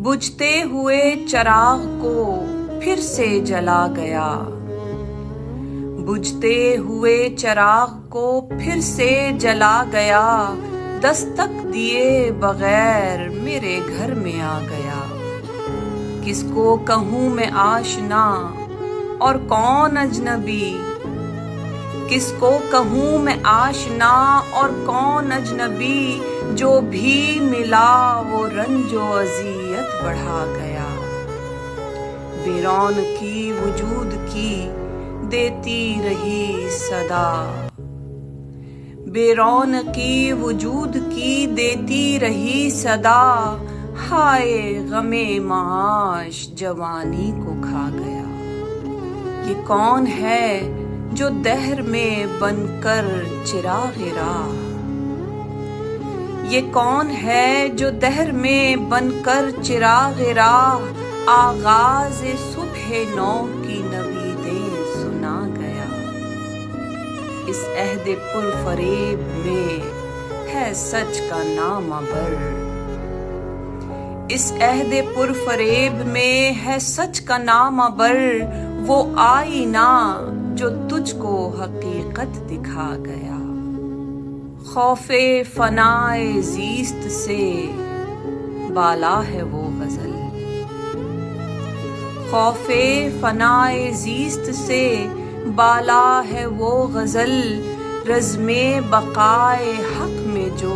بجھتے ہوئے چراغ کو پھر سے جلا گیا، بجھتے ہوئے چراغ کو پھر سے جلا گیا، دستک دیے بغیر میرے گھر میں آ گیا۔ کس کو کہوں میں آشنا اور کون اجنبی، کس کو کہوں میں آشنا اور کون اجنبی، جو بھی ملا وہ رنج و اذیت بڑھا گیا۔ بے رونقی وجود کی دیتی رہی صدا، بے رونقی وجود کی دیتی رہی صدا، ہائے غم معاش جوانی کو کھا گیا۔ یہ کون ہے جو دہر میں بن کر چراغ راہ، یہ کون ہے جو دہر میں بن کر چراغ راہ، آغاز صبح نو کی نویدیں سنا گیا۔ اس عہد پر فریب میں ہے سچ کا نام بر، اس عہد پر فریب میں ہے سچ کا نام بر، وہ آئینہ جو تجھ کو حقیقت دکھا گیا۔ خوف فنائے زیست سے بالا ہے وہ غزل، خوف فنائے زیست سے بالا ہے وہ غزل، رزم بقائے حق میں جو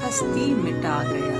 ہستی مٹا گیا۔